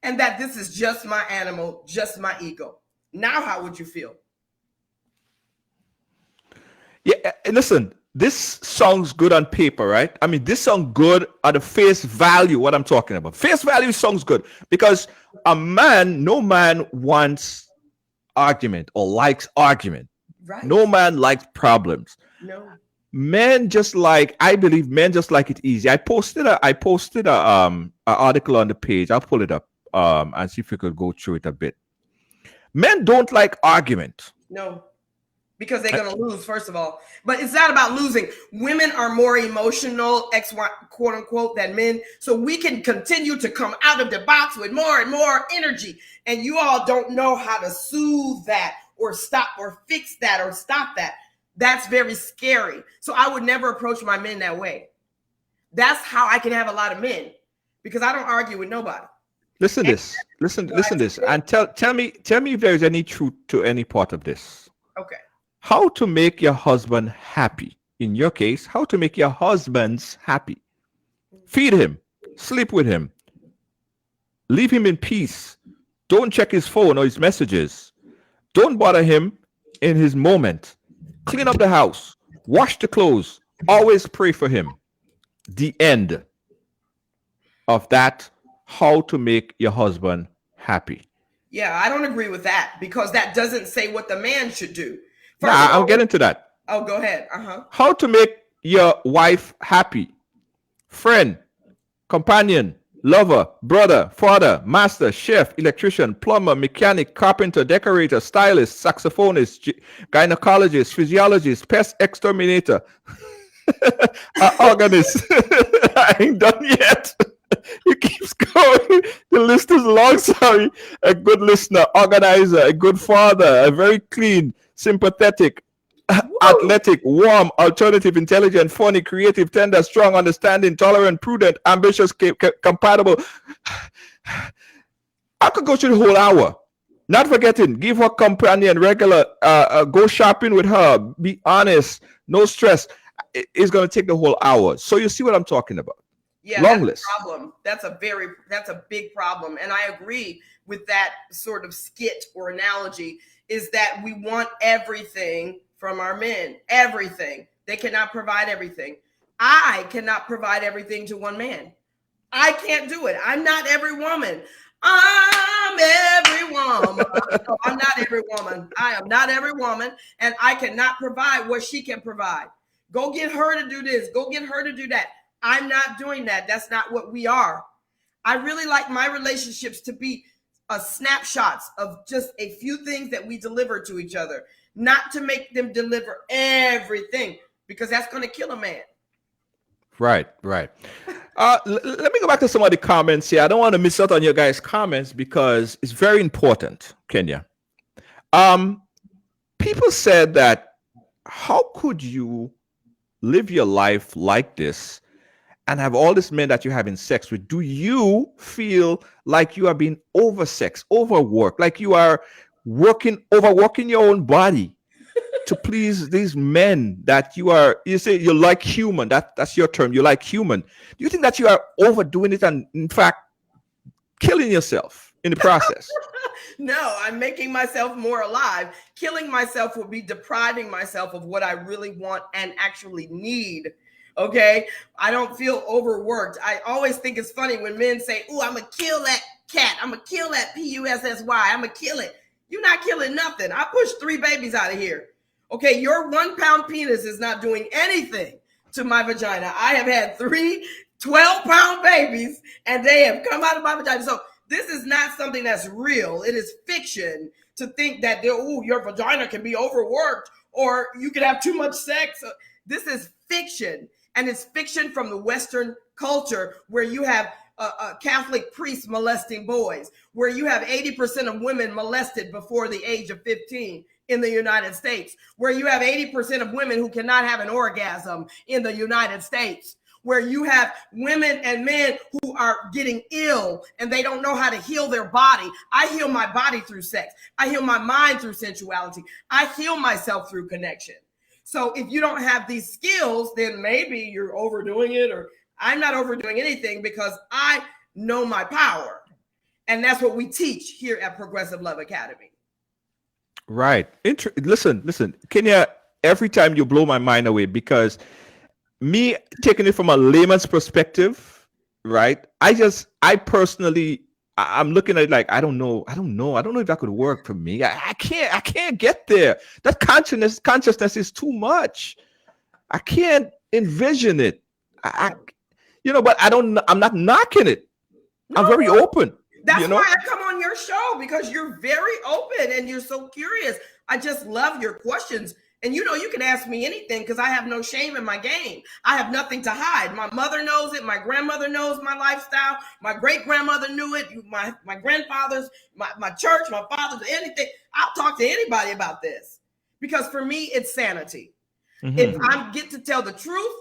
And that this is just my animal, just my ego. Now, how would you feel? Yeah, listen, this sounds good on paper, right? I mean, this sounds good at the face value, what I'm talking about. Face value sounds good because no man wants argument or likes argument. Right. No man likes problems. No. I believe men just like it easy. I posted a article on the page. I'll pull it up and see if we could go through it a bit. Men don't like argument. No. because they're going to lose, first of all. But it's not about losing. Women are more emotional, quote unquote, than men. So we can continue to come out of the box with more and more energy. And you all don't know how to soothe that or stop or fix that or stop that. That's very scary. So I would never approach my men that way. That's how I can have a lot of men, because I don't argue with nobody. Listen this. Listen this. And tell me if there is any truth to any part of this. Okay. How to make your husband happy. In your case, how to make your husbands happy. Feed him, sleep with him, leave him in peace. Don't check his phone or his messages. Don't bother him in his moment. Clean up the house, wash the clothes, always pray for him. The end of that, how to make your husband happy. Yeah, I don't agree with that, because that doesn't say what the man should do. I'll get into that. Oh, go ahead. How to make your wife happy. Friend, companion, lover, brother, father, master, chef, electrician, plumber, mechanic, carpenter, decorator, stylist, saxophonist, gynecologist, physiologist, pest exterminator, organist. I ain't done yet. It keeps going. The list is long. Sorry. A good listener, organizer, a good father, a very clean, sympathetic, athletic, warm, alternative, intelligent, funny, creative, tender, strong, understanding, tolerant, prudent, ambitious, compatible. I could go through the whole hour. Not forgetting, give her companion regular, go shopping with her, be honest, no stress. It's going to take the whole hour. So you see what I'm talking about. Yeah, long that's list. a problem. That's a big problem. And I agree with that sort of skit or analogy, is that we want everything from our men, everything. They cannot provide everything. I cannot provide everything to one man. I can't do it. I'm not every woman. I'm every woman. No, I'm not every woman. I am not every woman, and I cannot provide what she can provide. Go get her to do this. Go get her to do that. I'm not doing that. That's not what we are. I really like my relationships to be snapshots of just a few things that we deliver to each other, not to make them deliver everything, because that's going to kill a man. Right. Let me go back to some of the comments here. I don't want to miss out on your guys' comments because it's very important, Kenya. People said that, how could you live your life like this and have all these men that you're having sex with? Do you feel like you are being oversexed, overworked, like you are overworking your own body to please these men that you say you like human? That's your term. You like human. Do you think that you are overdoing it and in fact killing yourself in the process? No, I'm making myself more alive. Killing myself would be depriving myself of what I really want and actually need. Okay, I don't feel overworked. I always think it's funny when men say, "Ooh, I'm gonna kill that cat. I'm gonna kill that PUSSY. I'm gonna kill it." You're not killing nothing. I pushed 3 babies out of here. Okay, your 1-pound penis is not doing anything to my vagina. I have had 3 12-pound babies, and they have come out of my vagina. So this is not something that's real. It is fiction to think that your vagina can be overworked or you can have too much sex. This is fiction. And it's fiction from the Western culture, where you have Catholic priests molesting boys, where you have 80% of women molested before the age of 15 in the United States, where you have 80% of women who cannot have an orgasm in the United States, where you have women and men who are getting ill and they don't know how to heal their body. I heal my body through sex. I heal my mind through sensuality. I heal myself through connection. So if you don't have these skills, then maybe you're overdoing it, or I'm not overdoing anything because I know my power. And that's what we teach here at Progressive Love Academy. Right. Listen, Kenya, every time you blow my mind away, because me taking it from a layman's perspective, right? I personally, I'm looking at it like, I don't know if that could work for me. I can't get there. That consciousness is too much. I can't envision it. But I'm not knocking it. No, I'm very open. That's why I come on your show, because you're very open and you're so curious. I just love your questions. And you know, you can ask me anything because I have no shame in my game. I have nothing to hide. My mother knows it. My grandmother knows my lifestyle. My great-grandmother knew it. My grandfathers, my church, my fathers, anything. I'll talk to anybody about this because for me, it's sanity. Mm-hmm. If I get to tell the truth,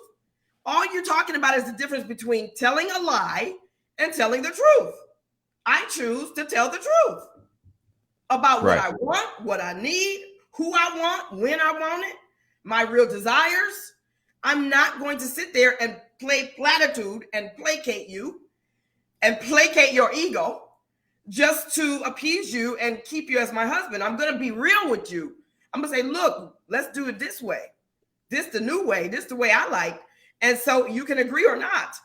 all you're talking about is the difference between telling a lie and telling the truth. I choose to tell the truth about what I want, what I need, who I want, when I want it, my real desires. I'm not going to sit there and play platitude and placate you and placate your ego just to appease you and keep you as my husband. I'm going to be real with you. I'm going to say, look, let's do it this way. This the new way. This the way I like. And so you can agree or not.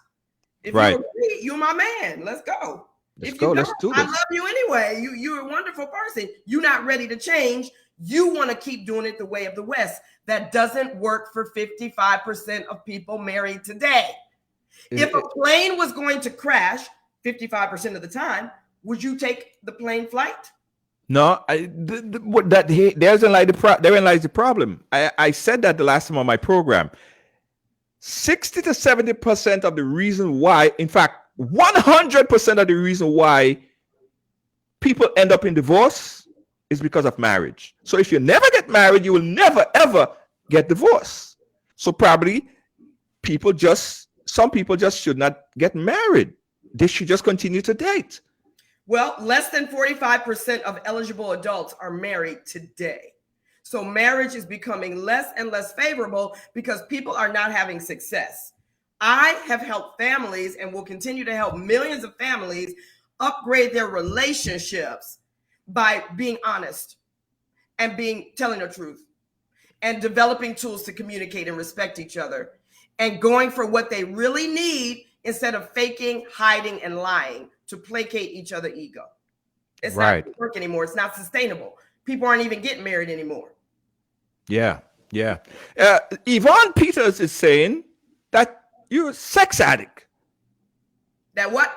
If you agree, you're my man. Let's go. Let's do this. I love you anyway. You're a wonderful person. You're not ready to change. You want to keep doing it the way of the West. That doesn't work for 55% of people married today. If a plane was going to crash 55% of the time, would you take the plane flight? No, therein lies the problem. I said that the last time on my program. 60 to 70% of the reason why, in fact, 100% of the reason why people end up in divorce is because of marriage. So if you never get married, you will never, ever get divorced. So probably some people just should not get married. They should just continue to date. Well, less than 45% of eligible adults are married today. So marriage is becoming less and less favorable because people are not having success. I have helped families and will continue to help millions of families upgrade their relationships by being honest and telling the truth and developing tools to communicate and respect each other and going for what they really need instead of faking, hiding, and lying to placate each other's ego. It's not going to work anymore. It's not sustainable. People aren't even getting married anymore. Yeah. Yvonne Peters is saying that you're a sex addict. That what?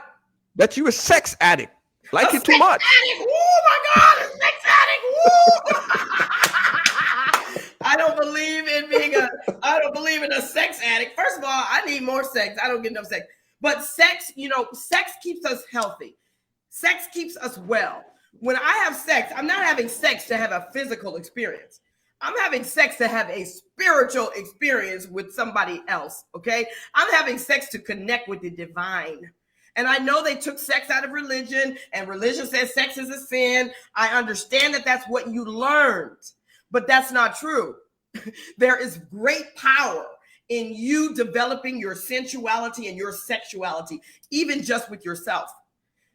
That you're a sex addict. Like it too much. Addict. Oh my God, a sex addict. I don't believe in a sex addict. First of all, I need more sex. I don't get enough sex. But sex, sex keeps us healthy. Sex keeps us well. When I have sex, I'm not having sex to have a physical experience. I'm having sex to have a spiritual experience with somebody else, okay? I'm having sex to connect with the divine. And I know they took sex out of religion, and religion says sex is a sin. I understand that that's what you learned, but that's not true. There is great power in you developing your sensuality and your sexuality, even just with yourself.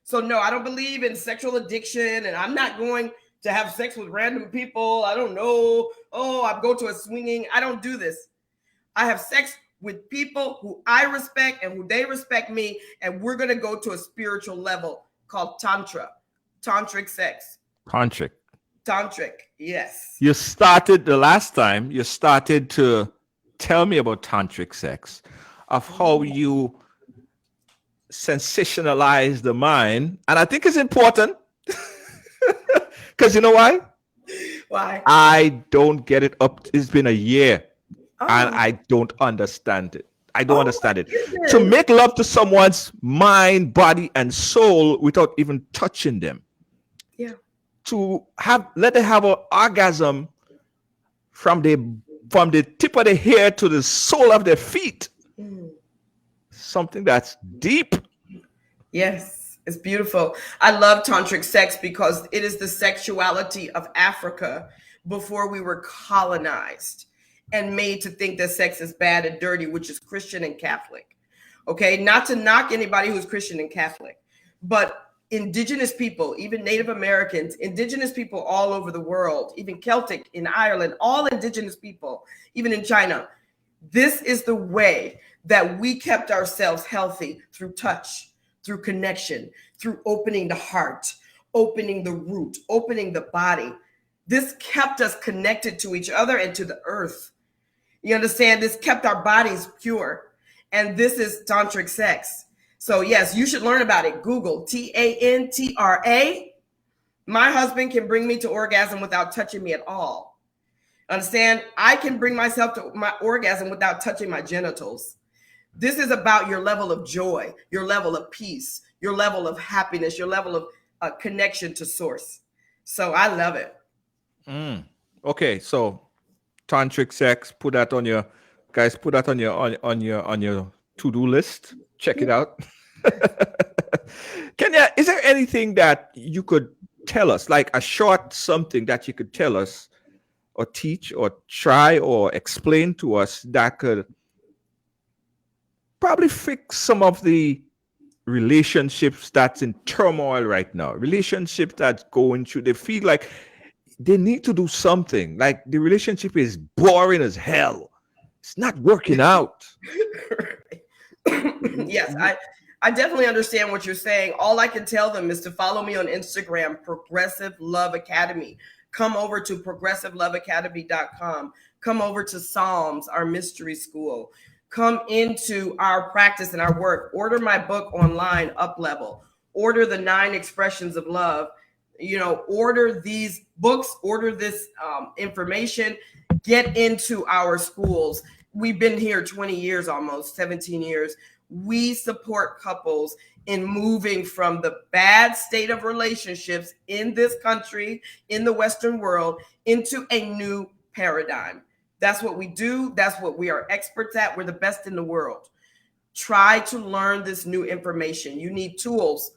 So no, I don't believe in sexual addiction, and I'm not going to have sex with random people. I don't know. Oh, I go to a swinging. I don't do this. I have sex with people who I respect and who they respect me. And we're going to go to a spiritual level called Tantra, tantric sex. Tantric. Yes. You started the last time, you started to tell me about tantric sex, of how you sensationalize the mind. And I think it's important. Because you know why? Why? I don't get it up. It's been a year and I don't understand it. I don't understand it. Goodness. To make love to someone's mind, body, and soul without even touching them. Yeah. To let them have an orgasm from the tip of the hair to the sole of their feet. Something that's deep. Yes. It's beautiful. I love tantric sex because it is the sexuality of Africa before we were colonized and made to think that sex is bad and dirty, which is Christian and Catholic. Okay, not to knock anybody who's Christian and Catholic, but indigenous people, even Native Americans, indigenous people all over the world, even Celtic in Ireland, all indigenous people, even in China. This is the way that we kept ourselves healthy through touch, through connection, through opening the heart, opening the root, opening the body. This kept us connected to each other and to the earth. You understand? This kept our bodies pure. And this is tantric sex. So yes, you should learn about it. Google Tantra. My husband can bring me to orgasm without touching me at all. Understand? I can bring myself to my orgasm without touching my genitals. This is about your level of joy, your level of peace, your level of happiness, your level of connection to source. So I love it. Okay, so tantric sex, put that on your on your to-do list. Check it out. Kenya, is there anything that you could tell us, like a short something that you could tell us or teach or try or explain to us that could probably fix some of the relationships that's in turmoil right now, relationships that's going through, they feel like they need to do something, like the relationship is boring as hell, it's not working out. Yes, I definitely understand what you're saying. All I can tell them is to follow me on Instagram, Progressive Love Academy. Come over to progressiveloveacademy.com. Come over to Psalms, our mystery school. Come into our practice and our work. Order my book online, Up Level. Order the 9 expressions of love. You know, order these books, order this information, get into our schools. We've been here 20 years, almost 17 years. We support couples in moving from the bad state of relationships in this country, in the Western world, into a new paradigm. That's what we do. That's what we are experts at. We're the best in the world. Try to learn this new information. You need tools.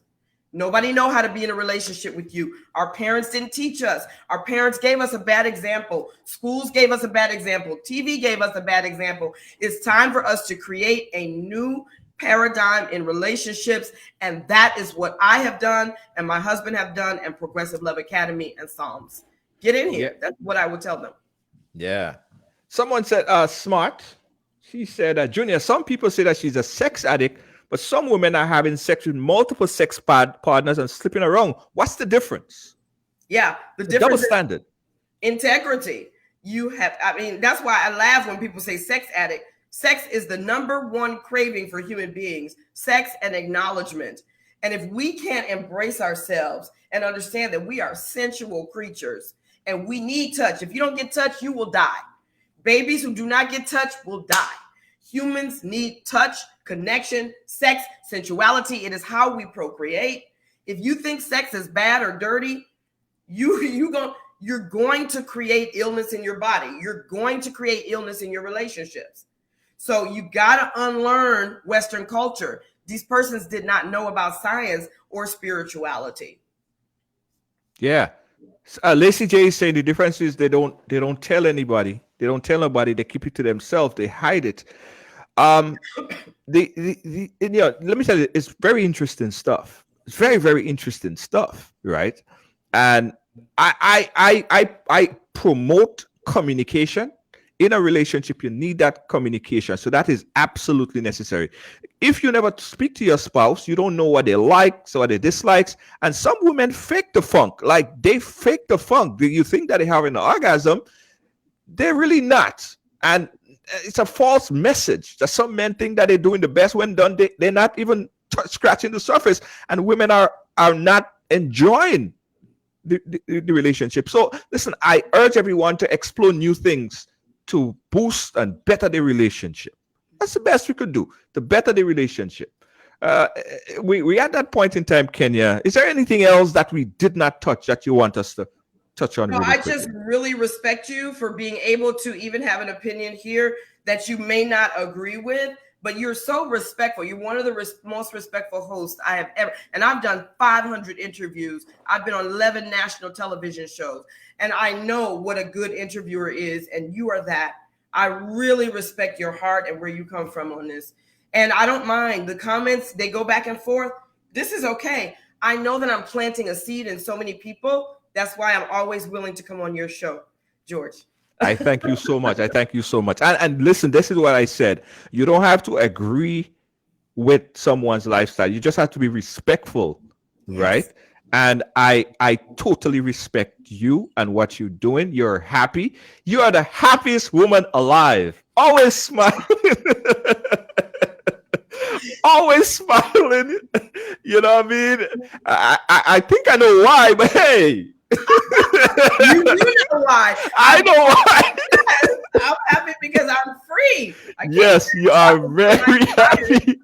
Nobody know how to be in a relationship with you. Our parents didn't teach us. Our parents gave us a bad example. Schools gave us a bad example. TV gave us a bad example. It's time for us to create a new paradigm in relationships. And that is what I have done and my husband have done, and Progressive Love Academy and Psalms. Get in here. That's what I would tell them. Yeah. Someone said, smart. She said, Junior, some people say that she's a sex addict, but some women are having sex with multiple sex partners and sleeping around. What's the difference? Yeah, the difference double standard. Integrity. You have, I mean, that's why I laugh when people say sex addict. Sex is the #1 craving for human beings, sex and acknowledgement. And if we can't embrace ourselves and understand that we are sensual creatures and we need touch, if you don't get touch, you will die. Babies who do not get touched will die. Humans need touch, connection, sex, sensuality. It is how we procreate. If you think sex is bad or dirty, you're going to create illness in your body. You're going to create illness in your relationships. So you got to unlearn Western culture. These persons did not know about science or spirituality. Yeah. Lacey J is saying the difference is they don't tell anybody. They don't tell nobody. They keep it to themselves. They hide it. Let me tell you, it's very interesting stuff. It's very, very interesting stuff, right? And I promote communication. In a relationship, you need that communication. So that is absolutely necessary. If you never speak to your spouse, you don't know what they like, so what they dislikes. And some women fake the funk. Like, they fake the funk. You think that they have an orgasm. They're really not. And it's a false message that some men think that they're doing the best. When done, they're not even scratching the surface. And women are not enjoying the relationship. So listen, I urge everyone to explore new things to boost and better the relationship. That's the best we could do, to better the relationship. We at that point in time, Kenya, is there anything else that we did not touch that you want us to touch on? No, I just really respect you for being able to even have an opinion here that you may not agree with, but you're so respectful. You're one of the most respectful hosts I have ever, and I've done 500 interviews. I've been on 11 national television shows, and I know what a good interviewer is, and you are that. I really respect your heart and where you come from on this. And I don't mind the comments. They go back and forth. This is okay. I know that I'm planting a seed in so many people. That's why I'm always willing to come on your show, George. I thank you so much. I thank you so much. And listen, this is what I said. You don't have to agree with someone's lifestyle. You just have to be respectful, yes. Right? And I totally respect you and what you're doing. You're happy. You are the happiest woman alive. Always smiling. Always smiling. You know what I mean? I think I know why, but hey, You know why. I know why. I'm happy because I'm free. I can't Yes, you are very I'm happy.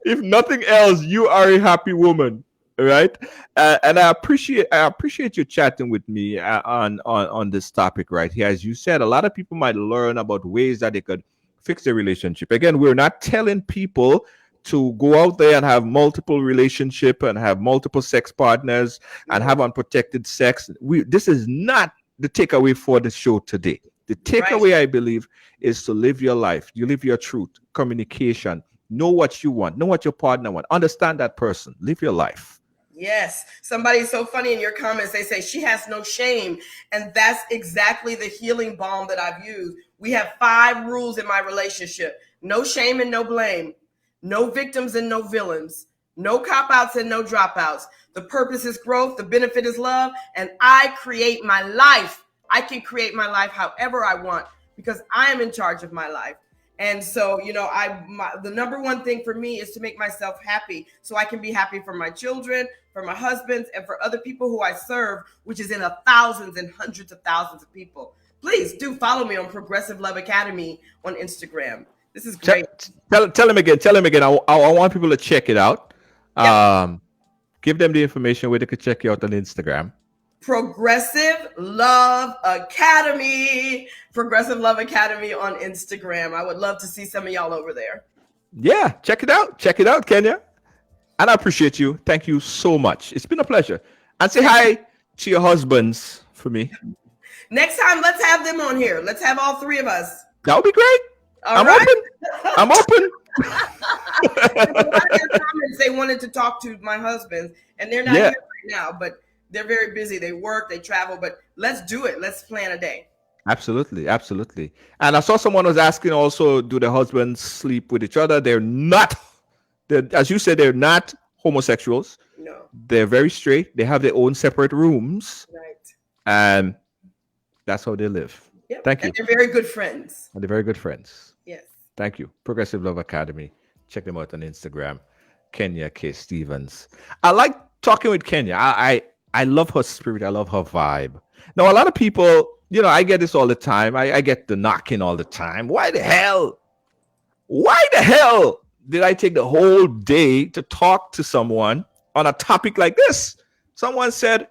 If nothing else, you are a happy woman, right? And I appreciate you chatting with me on this topic right here. As you said, a lot of people might learn about ways that they could fix their relationship. Again, we're not telling people to go out there and have multiple relationship and have multiple sex partners and have unprotected sex. This is not the takeaway for the show today. The takeaway, I believe, is to live your life. You live your truth, communication, know what you want, know what your partner wants, understand that person, live your life. Yes. Somebody's so funny in your comments. They say she has no shame. And that's exactly the healing balm that I've used. We have 5 rules in my relationship: no shame and no blame, no victims and no villains, no cop-outs and no dropouts. The purpose is growth, the benefit is love, and I create my life. I can create my life however I want because I am in charge of my life. And so, you know, the number one thing for me is to make myself happy so I can be happy for my children, for my husbands, and for other people who I serve, which is in thousands and hundreds of thousands of people. Please do follow me on Progressive Love Academy on Instagram. This is great. Tell him again. I want people to check it out. Yep. Give them the information where they could check you out on Instagram. Progressive Love Academy. Progressive Love Academy on Instagram. I would love to see some of y'all over there. Yeah, check it out. Check it out, Kenya. And I appreciate you. Thank you so much. It's been a pleasure. And say hi to your husbands for me. Next time, let's have them on here. Let's have all 3 of us. That would be great. I'm open. I'm open. A lot of their comments, they wanted to talk to my husbands, and they're not here right now, but they're very busy. They work, they travel, but let's do it. Let's plan a day. Absolutely. Absolutely. And I saw someone was asking also, do the husbands sleep with each other? They're not, as you said, they're not homosexuals. No. They're very straight. They have their own separate rooms. Right. And that's how they live. Yep. Thank you. And they're very good friends. And they're very good friends. Yes. Thank you. Progressive Love Academy. Check them out on Instagram. Kenya K. Stevens. I like talking with Kenya. I love her spirit. I love her vibe. Now, a lot of people, you know, I get this all the time. I get the knocking all the time. Why the hell did I take the whole day to talk to someone on a topic like this? Someone said,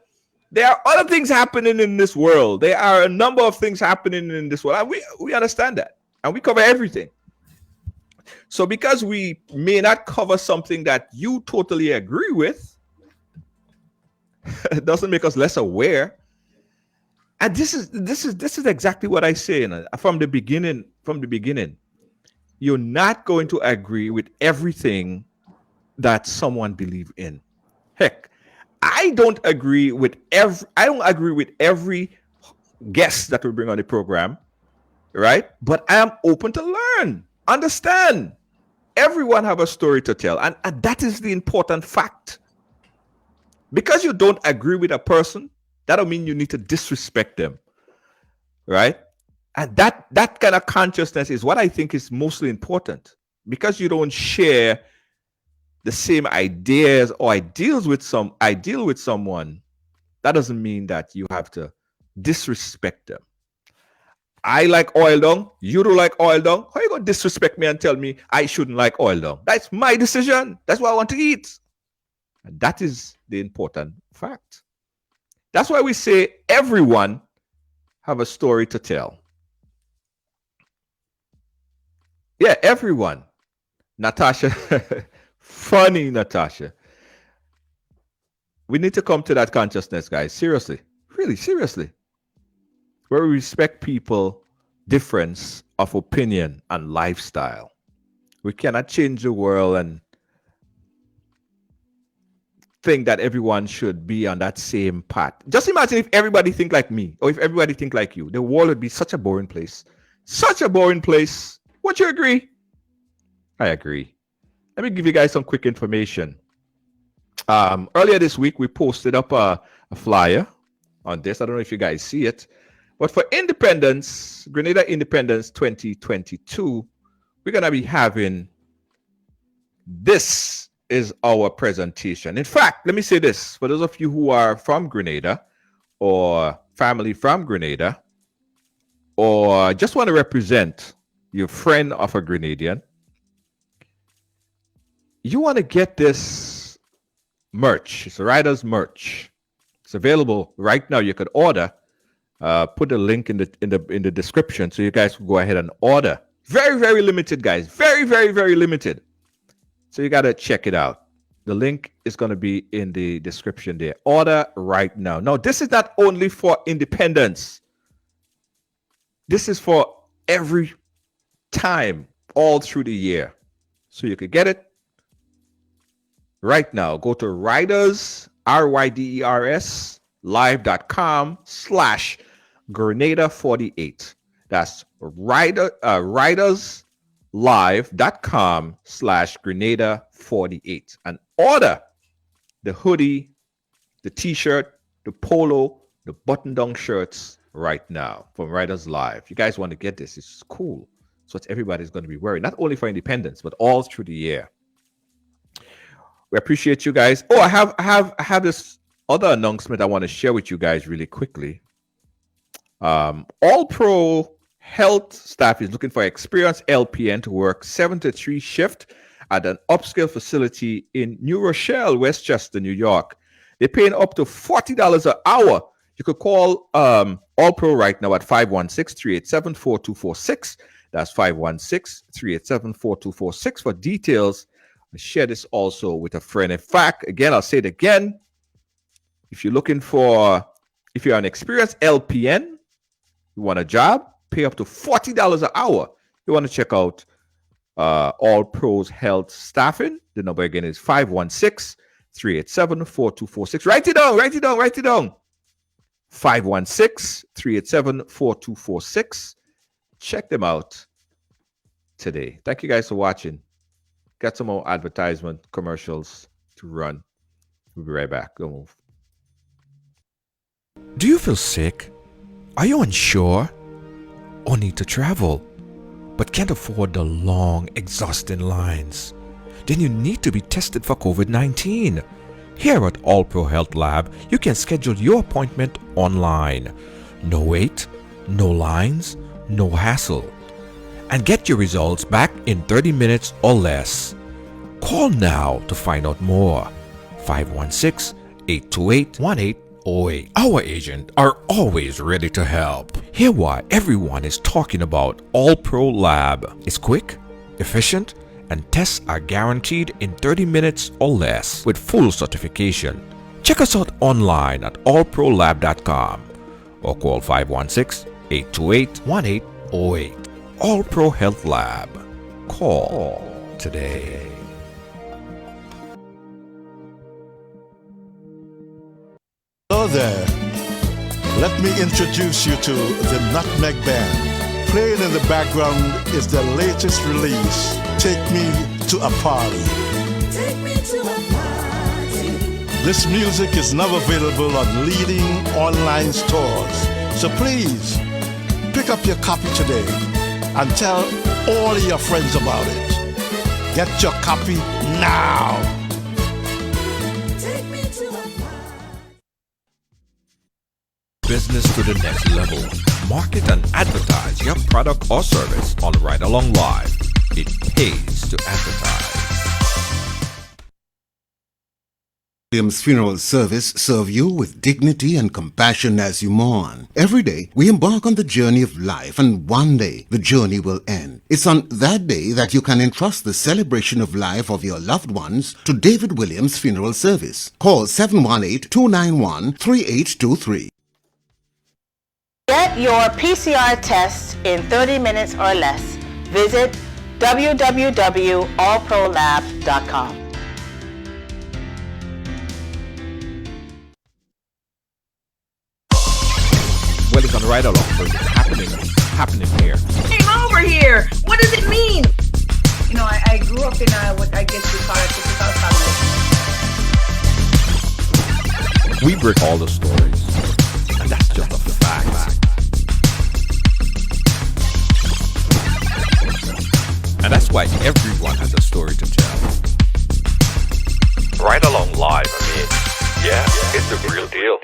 there are other things happening in this world. There are a number of things happening in this world. And we understand that. And we cover everything. So because we may not cover something that you totally agree with, it doesn't make us less aware. And this is exactly what I say from the beginning. You're not going to agree with everything that someone believes in. Heck, I don't agree with every guest that we bring on the program, right? But I am open to learn, understand. Everyone have a story to tell, and that is the important fact. Because you don't agree with a person, that don't mean you need to disrespect them, right? And that kind of consciousness is what I think is mostly important. Because you don't share the same ideas or ideal with someone, that doesn't mean that you have to disrespect them. I like oil dung. You don't like oil dung. How are you going to disrespect me and tell me I shouldn't like oil dung? That's my decision. That's what I want to eat. And that is the important fact. That's why we say everyone have a story to tell. Yeah, everyone. Natasha, funny Natasha. We need to come to that consciousness, guys. Seriously, really seriously. Where we respect people, difference of opinion and lifestyle. We cannot change the world and think that everyone should be on that same path. Just imagine if everybody think like me or if everybody think like you. The world would be such a boring place. Such a boring place. Would you agree? I agree. Let me give you guys some quick information. Earlier this week, we posted up a flyer on this. I don't know if you guys see it. But for Independence, Grenada Independence 2022, we're going to be having this is our presentation. In fact, let me say this. For those of you who are from Grenada, or family from Grenada, or just want to represent your friend of a Grenadian, you want to get this merch. It's a Riders merch. It's available right now. You could order. Put the link in the description so you guys can go ahead and order. Very, very limited, guys. Very, very, very limited. So you got to check it out. The link is going to be in the description there. Order right now. Now, this is not only for independence. This is for every time, all through the year. So you could get it right now. Go to Riders, RYDERS, live.com/Grenada48. That's riderslive.com/Grenada48 and order the hoodie, the t-shirt, the polo, the button-down shirts right now from Riders Live. You guys want to get this? It's cool. So what everybody's going to be wearing, not only for independence, but all through the year. We appreciate you guys. Oh, I have this other announcement I want to share with you guys really quickly. All Pro Health staff is looking for experienced LPN to work 7 to 3 shift at an upscale facility in New Rochelle, Westchester, New York. They're paying up to $40 an hour. You could call All Pro right now at 516-387-4246. That's 516-387-4246 for details. Share this also with a friend. In fact, again, I'll say it again. If you're an experienced LPN, you want a job, pay up to $40 an hour. You want to check out All Pros Health Staffing. The number again is 516-387-4246. Write it down. 516-387-4246. Check them out today. Thank you guys for watching. Got some more advertisement commercials to run. We'll be right back. Don't move. Do you feel sick? Are you unsure? Or need to travel, but can't afford the long, exhausting lines? Then you need to be tested for COVID-19. Here at All Pro Health Lab, you can schedule your appointment online. No wait, no lines, no hassle. And get your results back in 30 minutes or less. Call now to find out more. 516-828-1808. Our agents are always ready to help. Hear why everyone is talking about All Pro Lab. It's quick, efficient, and tests are guaranteed in 30 minutes or less with full certification. Check us out online at allprolab.com or call 516-828-1808. All Pro Health Lab. Call today. Hello there. Let me introduce you to the Nutmeg Band. Playing in the background is the latest release, Take Me to a Party. Take me to a party. This music is now available on leading online stores. So please, pick up your copy today and tell all your friends about it. Get your copy now. Take me to a party. Business to the next level. Market and advertise your product or service on Ride Along Live. It pays to advertise. Williams Funeral Service serve you with dignity and compassion as you mourn. Every day, we embark on the journey of life, and one day, the journey will end. It's on that day that you can entrust the celebration of life of your loved ones to David Williams Funeral Service. Call 718-291-3823. Get your PCR test in 30 minutes or less. Visit www.allprolab.com. Well, it's on Ride Along, so it's happening here. Came over here. What does it mean? You know, I grew up in what I guess we call a typical family. We break all the stories, and that's just a fact. And that's why everyone has a story to tell. Right Along Live, I mean, yeah, it's the real deal.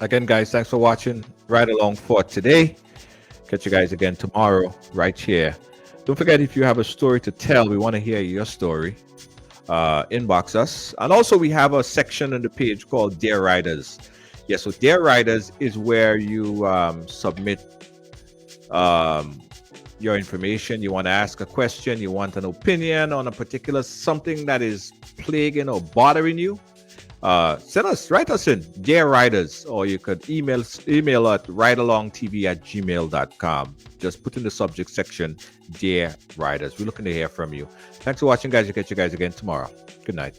Again, guys, thanks for watching Right Along for today. Catch you guys again tomorrow right here. Don't forget, if you have a story to tell, we want to hear your story. Inbox us. And also, we have a section on the page called Dear Writers. Yes, so Dear Writers is where you submit your information. You want to ask a question, you want an opinion on a particular something that is plaguing or bothering you. Write us in Dear Writers, or you could email at ridealongtv@gmail.com. Just put in the subject section Dear Writers. We're looking to hear from you. Thanks for watching, guys. We'll catch you guys again tomorrow. Good night.